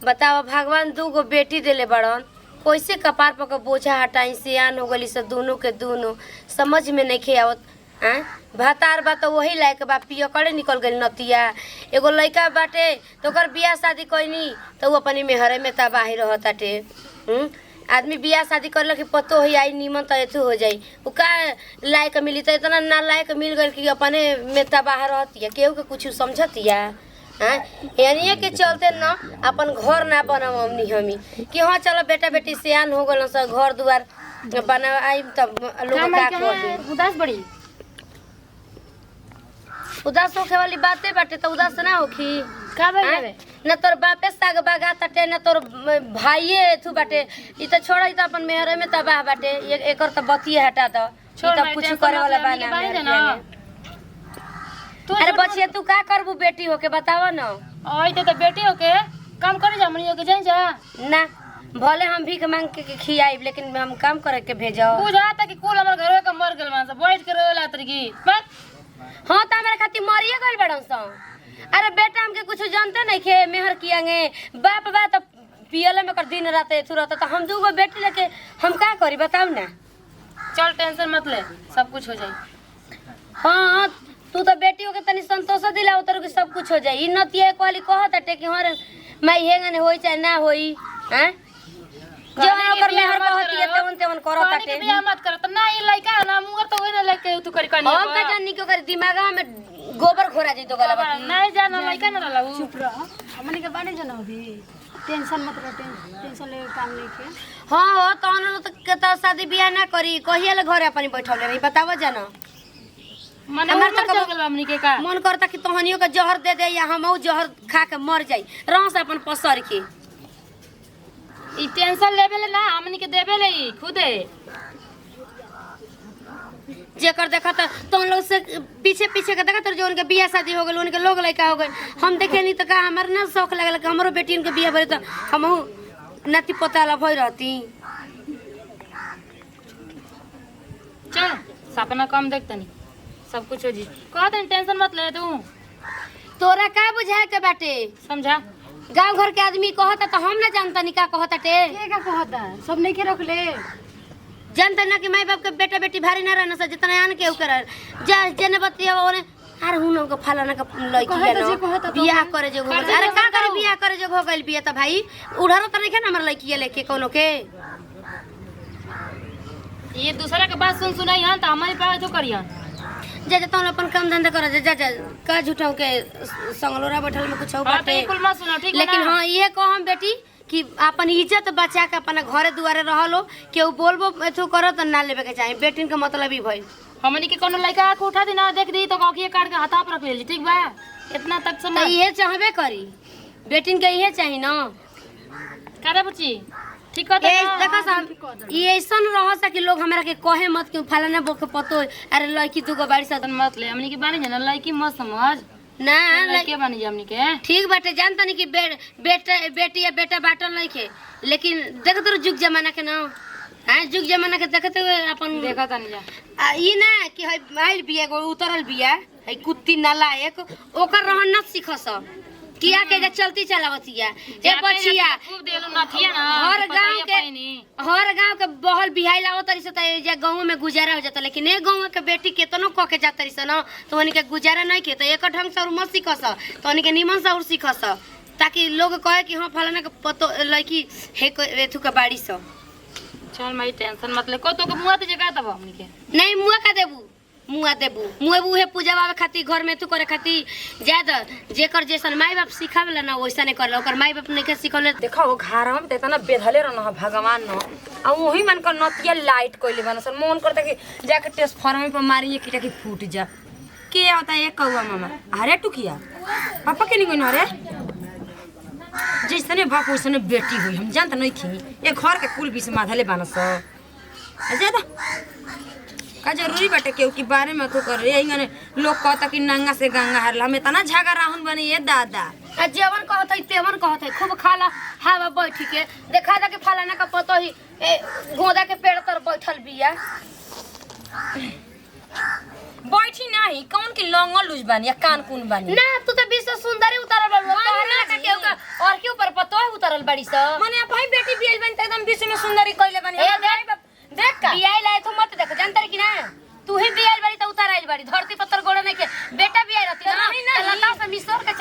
बताओ भगवान दूगो बेटी देले बड़न कैसे कपार पर के बोझा हटाई सियान हो गली से दोनों के दोनों समझ में नहीं आवत। भातार बा तो वही लायक बा पिया करे निकल गई नतिया एगो लड़का बाटे तो ओकर बियाह शादी कैनी तो वो अपनी मेहरे में तबाही रहताटे। आदमी बियाह शादी करल कि पतो ही आई नीमन तो एथु हो जाई उ का लायक मिली तो इतना ना लायक मिल गई कि अपने में तबाह रहतिया केहू के कुछ समझतिया। यानी के चलते न अपन घर ना बनमनी हमी कि हाँ चलो बेटा बेटी सियान हो गल सब घर दुआर बनाई तब लोग का कर उदास बड़ी उदास होखे वाली बातें बाटे तो उदास ना होखी का भाई न तोर बापे साग बागा तटे न तोर भाईये थू बाटे ई त छोड़ ई त अपन मेहरे में तबाह बाटे एकर त बतिए हटा द ई त कुछ करे वाला बा ना। अरे बचिया तू का करबू बेटी होके बताव न। ओई त बेटी होके काम करे जा मनियो के जाई जा ना भले हम भीख मांग के खियाइब लेकिन हम काम करे के भेजो बुझाता कि कुल हमर घरवे के मर गेल मानस बैठ के रोला तरीकी बात। हां त हमरा खातिर मरिए गइल बड़न स। अरे बेटा हमके कुछ जानते नहीं खे मेहर कियांगे बाप बा तो पियले में कर दिन रात एथु रहता तो हम दूगो बेटी लेके हम का करी बताऊ ना। चल टेंशन मत ले सब कुछ हो जाई। हां तू तो बेटियों के तनी संतोष दिलाओ तर के सब कुछ हो जाई। ई नतिया वाली कहत टे कि हर मैं हेंगन होई चाहे ना होई हैं जो ओकर मेहर कहती है तेवन तेवन करत टे बियाह मत कर त ना ई लइका ना मुगर तो ओने लेके तू करी कनी हम का जानी के ओकर दिमागा में गोबर घोरा जइतो गला बाकी नहीं जाना लइका ना रहला चुप रह हमनी के बाने जना होबी टेंशन मत रह टेंशन ले काम नहीं के। हां हो तहन तो के त शादी बियाह ना करी कहिया ले घरे अपन बैठल रही बताव जाना। मन मर चल गेल हमनी के का मन करता कि तोहनियो के जहर दे दे या हमहू जहर खा के मर जाई रह से अपन पसर के। ई टेंशन लेबे ले ना हमनी के देबे ले खुदे जेकर देखा त तो लोग से पीछे पीछे के देखा तो जो उनके बियाह शादी हो गेल उनके लोग लइका हो गए हम देखे नहीं तो का हमार ना शौक लागल कि हमरो बेटी उनके बियाह भरे तो हमहू नाती पोता ला भई रहती। चल सपना कम देखतनी सब कुछ हो जी कहत टेंशन मत ले तू तोरा का बुझाए के बाटे समझा गांव घर के आदमी कहता तो हम ना जानता नहीं का कहता टे के का कहता सब नहीं के रख ले जानता ना कि माई बाप के बेटा बेटी भारी ना रहना से जितना आन के कर जा जने बतिया ओने अरे हुन को फलाना का लइकी है ना बियाह करे जो अरे का करे बियाह करे जो हो गइल बियाह त भाई उड़ारो त नहीं है ना हमर लइकी लेके कोनो के ये दूसरा के बात सुन सुनाई हां त हमारे पास तो करिया जा तो अपन काम धंधा कर जा जा का झूठाऊ के संगलोरा बैठल में कुछ बाटे बिल्कुल मत सुना ठीक है लेकिन हां ये कह हम बेटी कि अपन इज्जत बचा के अपन घरे दुआरे रहलो केहू बोलबो एथु करो त ना लेबे के चाही बेटिन के मतलब ही भई हमनी के कोनो लइका आंख उठा दी ना देख दी तो कौकिए काट के हाथा पर रख ले ठीक बा इतना तक समझ ये चाहबे करी बेटिन के ये चाही ना करे बुची ठीक है देखा सन ये ऐसन रह सके लोग हमरा के कहे मत कि फलाना बो के पतो अरे लड़की तू को बाड़ी साधन मत ले हमनी के बानी जना लड़की मत समझ ना लड़के बानी हमनी के ठीक बाटे जानता नहीं कि बेटा बेटी या बेटा बाटल नहीं के लेकिन देख तो जुग जमाना के ना हां जुग जमाना के देखते हुए अपन देखा तानी जा ई ना कि है आइल बिया गो उतरल बिया है कुत्ती नालायक ओकर रहन न सीखस किया के जा चलती चलावतिया ए बचिया खूब देलु नथिया ना हर गांव के बहल बिहाई लावत तरी से त जे गांव में गुजारा हो जाता लेकिन ए गांव के बेटी केतनो क के जात तरी से ना तो उनके गुजारा नहीं के त एक ढंग से और मत सीखस तो उनके निमन से और सीखस ताकि लोग कहे कि हां फलाना के पतो लड़की हे एथु के बाड़ी से। चल मई टेंशन मत ले को तो के मुआ ते जगह तब हमनी के नहीं मुआ का देबू मुआ हे पूजा बाबा खातिर घर में तू करे खातिर ज्यादा जेकर जैसन माई बाप सिखावेला ना वैसा नहीं करला ओकर माई बाप नहीं के सिखले देखा वो घर हम तेतना बेधले रहना भगवान न आ वही मन कर नतिया लाइट कोइले बनसन मन करता कि जाके ट्रांसफार्मर पर मारिए कीटा की फूट जा के होता है कौवा मामा अरे टुकिया पापा के नहीं कोई अरे जैसने बाप वैसने बेटी हुई हम जानता नहीं थी ये घर के कुल बीच माधले बनस ज्यादा का जरूरी बाटे केहू के बारे में तो कर रही है लोग कहता कि नंगा से गंगा हरला हम इतना झगड़ा राहुन बनी ये दादा आ जेवन कहत है तेवन कहत है खूब खाला हवा बैठ के देखा जा के फलाना का पतो ही गोदा के पेड़ तर बैठल बिया बैठी नहीं कौन की लंगल लूज बानी या कान कून बानी ना तू तो विश्व सुंदर ही उतारल बड़ तोहरे लगा के ओका और के ऊपर पतो है उतारल बड़ी स माने भाई बेटी बियाल बन एकदम बीच में सुंदरी कइले बनी ए देख का बियाई लाए तो मत देख जानतर कि ना तू ही बियाई बड़ी तो उतारल बड़ी धरती पत्थर गोड़ा नहीं के बेटा बियाई रहती ना लता से मिसर के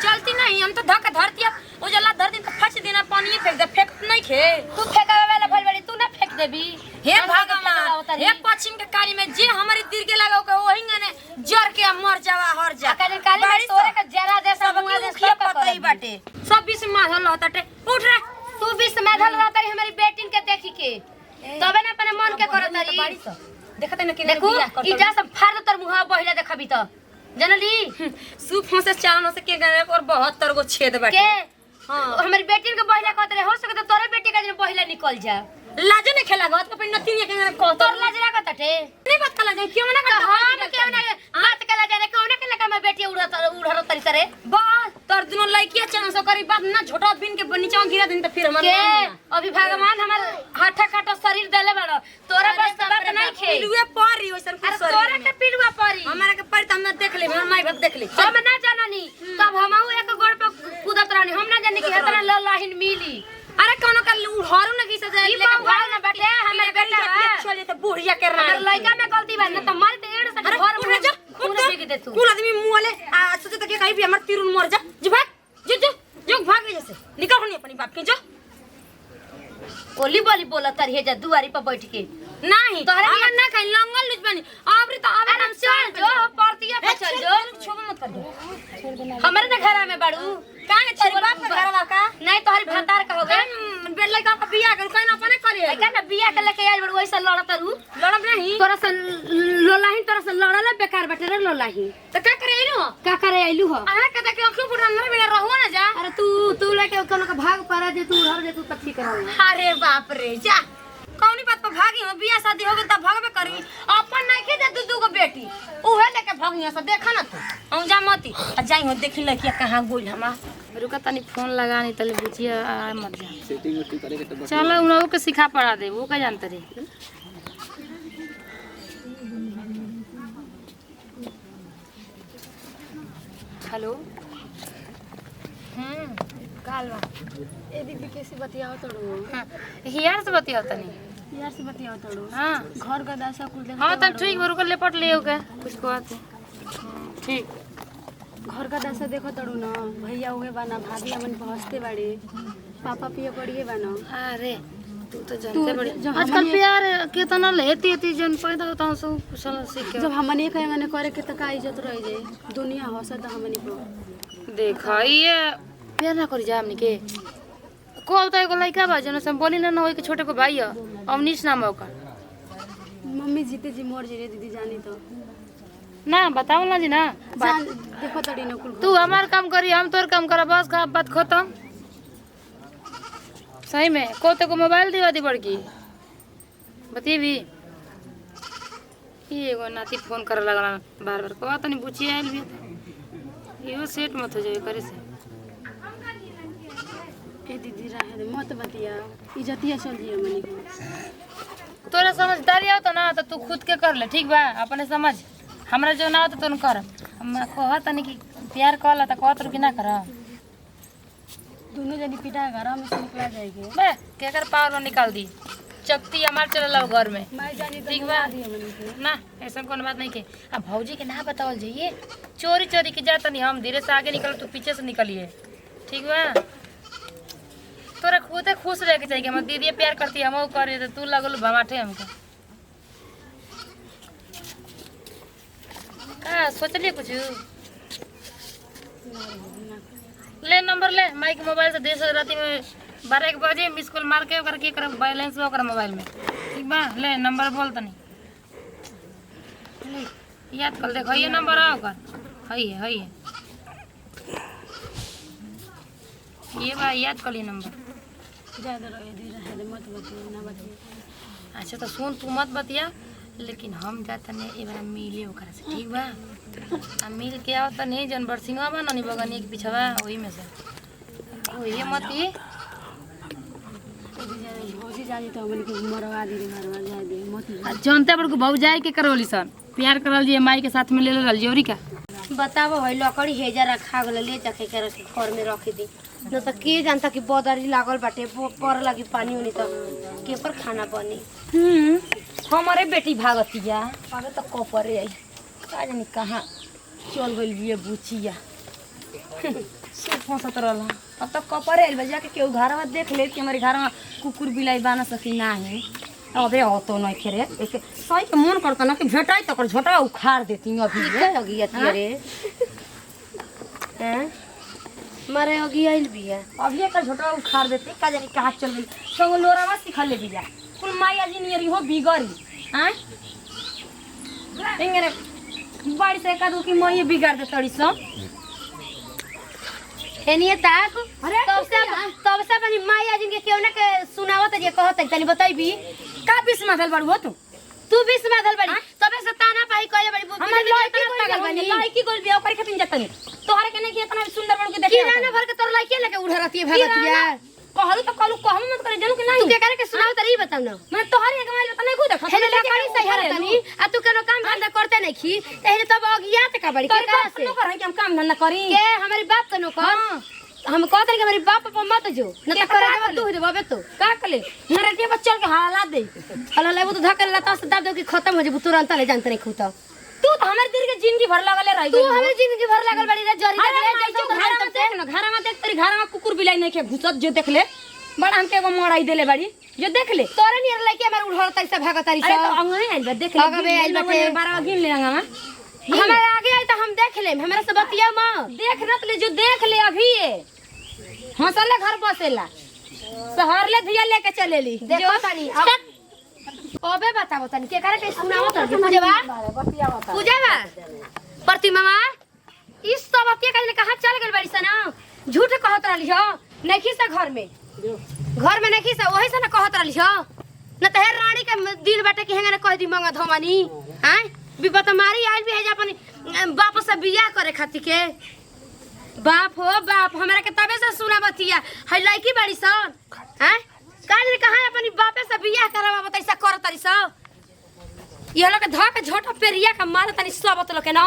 चलती नहीं हम तो धक धरती ओ जला धरती तो फच देना पानी फेंक दे फेंक नहीं खे तू फेंकावे वाला भल बड़ी तू ना फेंक देबी हे भगवान हे पश्चिम के कारी में जे हमारी तीर के लगाओ के वही ने जर के मर जावा हर जा काली काली में तोरे के जरा दे सब मुआ दे सब पता ही बाटे सब बीच में माधल रहताटे उठ रे तू बीच में धल रहता री हमारी बेटिन के देखी के तबे ना अपने मन के करत रही देखते न कि देखू ई जा सब फाड़ तर मुहा बहिला देखबी त जनली सूफों से चारों से के गए और 72 गो छेद बाटे के हां हमारी बेटिन के बहिला कहत रहे हो सके तो तोरे बेटी का दिन बहिला निकल जा लाजे ने खेला गत के नती ने के को तोर लाज लागत हटे नहीं बात कला जाए क्यों ना करता हम क्यों ना बात कला जाने कौन के लगा में बेटी उड़र तरी करे बस तोर दुनो लइकिया चन सो करी बात ना छोटा बिन के नीचे गिरा दिन तो फिर हमर के अभी भगवान हमर हाथा काटो शरीर देले बड़ तोरा बस बात नहीं खे पिलुए परी ओसन कुछ अरे तोरा के पिलुआ परी हमारा के परी त हम देख ले हमर माई बाप देख ले हम ना जाननी तब हमहू एक गोड़ पे कूदत रहनी हम ना जानी कि हतना लाहिन मिली अरे कोनो का उड़ारू न की से जाए लेके भाग ना बेटे हमर बेटा चले तो बुढ़िया के रहा अगर लड़का में गलती बा ना तो मार दे एड़ से घर में जा पूरा बिग दे तू कौन आदमी मुंह ले आ सोचे तो के कहीं भी हमर तीरुन मर जा जी भाग जो भाग ले जैसे निकल होनी अपनी बाप के जो ओली बोली बोला तरहे जा दुआरी पर बैठ के नहीं तोहरे हम ना खाई लंगल लुच बनी आबरी तो आवे हम चल जो परतिया पे चल जो छोड़ मत कर दो हमरे ना घर में बाड़ू काहे तेरे बाप का घरवा का नहीं तोहरी भतार का हो गए बेल लइका का बियाह कर कहीं अपने करे लइका ना बियाह के लेके आइल बड़ू वैसा लड़त रू लड़ब नहीं तोरा से लोलाही तोरा से लड़ला बेकार बैठे रे लोलाही तो का करे इनो का करे आइलू हो आहा के देख आंखों पर अंदर में रहो ना जा अरे तू लेके कोनो का भाग परा जे तू उधर जे तू तक ठीक रहो अरे बाप रे जा कौनी बात पर भागी हो बियाह शादी हो गई त भागबे करी अपन नहीं के दे दू गो बेटी उहे लेके भागिया से देखा ना तू हम जा मती आ जाई हो देखी लखिया कहां गोल हमा रुका तनी फोन लगानी तले बुझिया आ मत जा सेटिंग उठी करे के तो चलो उन लोग के सिखा पढ़ा दे वो का जानते रे हेलो कालवा ए दीदी कैसे बतियाओ तड़ो हां हियार से बतिया तनी यार से बतियाओ तड़ो हां घर का दासा कुल देख हां तब ठीक बरु कर ले पट ले होगा कुछ को आते ठीक घर का दासा देखो तड़ो ना भैया उहे बाना भाभी हमन पहुंचते बाड़े पापा पिए पड़िए बाना अरे तू तो जानते बड़ी जो आजकल प्यार केतना लेती थी जन पैदा होता हूं सब कुशल सीख के जब हमने कहे मने करे के त का इज्जत रह जाए दुनिया हंसत हमने को देखा ये प्यार ना करी जा हमनी के को तो एगो लइका बा जन से बोली ना होई के छोटे को भाई है अवनीश नाम है ओकर मम्मी जीते जी मर जे दीदी जानी तो ना बताओ ना जी ना जान देखो तड़ी न कुल तू हमार काम करी हम तोर काम करा बस का बात खत्म सही में को तो को मोबाइल दिवा दी बड़की बतीबी ये एगो नाती फोन करे लगला बार बार को तनी बुची आइल भी इहो सेट मत हो जाए करे से ए दीदी रहे दे मत बतिया इज्जतिया चल जी हमने को तोरा समझदारी हो तो ना तो तू खुद के कर ले ठीक बा अपने समझ हमरा जो ना हो तो तुम कर हम कह तनी कि प्यार कहला तो कहत रु कि ना कर दोनों जनी पिटा घर में से निकला जाएगी बे के कर पावर निकाल दी चकती हमार चलल घर में मैं जानी तो ठीक बा दी हमने को ना ऐसा कोनो बात नहीं के अब भौजी के ना बतावल जाइए चोरी चोरी के जाता नहीं हम धीरे से आगे निकल तू पीछे से निकलिए ठीक बा तोरा खुद खुश रह के चाहिए हमर दीदी प्यार करती हम करे तो तू लगल भमाटे हमको का सोचलिए कुछ ले नंबर ले माइक मोबाइल से देश राती में 12 बजे मिस कॉल मार के ओकर के कर बैलेंस ओकर मोबाइल में ठीक बा ले नंबर बोल तनी ले याद कर देखो ये नंबर आ ओकर है ये बा याद कर ली नंबर ज्यादा रहे दी रहे दे मत बतिया ना बतिया अच्छा तो सुन तू मत बतिया लेकिन हम जाते नहीं ए बार मिले ओकरा से ठीक बा आ मिल के आओ त नहीं जन बरसिंगा बा ननी बगनी के पिछवा वही में से ये मत ये भौजी जानी तो हमने को मरवा दी रे घरवा जाए दे मत जनते बड़ को भौजाई के करवली सन प्यार करल जी माई के साथ में ले ले जोरी का बताओ है लकड़ी हेजा रखा गल ले जाके के घर में रख दी न तो के जानता कि बदरी लागल बाटे पर लगी पानी उनी तो के पर खाना बनी। हमारे बेटी भागतिया अबे तो कपरे आई का जानी कहाँ चल गइल बिया बुचिया सब फंसत रहला। अब तक कपरे आइल बा जाके केहू घरवा देख ले कि हमारे घर में कुकुर बिलाई बाना सकी ना है। अबे तो नहीं खेरे एक सही के मन करता ना कि भेटाई तो कर झोटा उखाड़ देती अभी के लगी अती रे हैं मारे होगी आइल बिया अभी एक झोटा उखाड़ देती का जानी कहाँ चल गई संग लोरावा सिखल ले बिया कुल माया जी नियरी हो बिगड़ी हैं इंगरे बाड़ी से का दू की मोये बिगाड़ दे तड़ी सो एनिए ताक तब से अपनी माया जिनके केहू ना के सुनावत जे कहत तनी बताइबी का बीस माथल बड़ हो तू बीस में धल बड़ी तबे से ताना पाई कहले बड़ी हमर लड़की पागल बनी लड़की गोल बिया ओकर खतिन जतनी तोहरे के नहीं कि इतना सुंदर बड़ के देखे की ना भर के तोर लड़की लेके उड़ रहती है भगतिया कहलू तो कहलू कहम मत करे जनू कि नहीं तू के करे के सुनाव तरी बताऊ ना मैं तोहरे के माइल तने को देखत हेले लकड़ी सही हरतनी आ तू केनो काम धंधा करते नहीं खी तेरे तब अगियात का बड़ी के तोरे बाप से न करे कि हम काम धंधा करी के हमारी बाप तो नो कर हम कहते हैं कि हमारी बाप पर मत जो न तो करे जब तू ही बाबे तो का कले मेरे के बच्चल के हाला दे हला लेबू तो धक्का लता से दाब दो कि खत्म हो जेबू तुरंत ले जानते नहीं खुता तू तो हमर दिल के जिंदगी भर लगले रह तू हमें जिंदगी भर लागल बड़ी रे जरी ले जैसे घर में देख ना घर में देख तेरी घर में कुकुर बिलाई नहीं के घुसत जो देख ले बड़ा हमके एगो मोड़ाई देले बड़ी जो देख ले तोरे नियर लइके हमर उड़ल तई से भागतारी अरे तो सब अंगने आइल बा देख ले अगवे आइल बाटे 12 गिन ले अंगवा हमारे आगे आई तो हम देख लेम हमरा से बतिया मां देख रत ले जो देख ले अभी ये हंसले घर बसेला शहर ले धिया लेके चलेली देखो तानी अबे बताओ तानी के करे के सुनाओ त पूजवा पूजवा प्रतिमा इस सब अतिया कहले कहां चल गेल बड़ी सना झूठ कहत रहली हो नहीं से घर में नहीं से वही से ना कहत रहली हो न त हे रानी के दिल बाटे कि हेंगे कह दी मंगा धमनी हैं विपत मारी आइल भी है जे अपन बाप से बियाह करे खातिर के बाप हो बाप हमरा के तबे से सुना बतिया है लड़की बड़ी सन हैं काज रे कहां अपनी बापे से बियाह करावा बताइसा कर तरी स ये लोग के धक झोटा पेरिया का मार तनी सब लोग के ना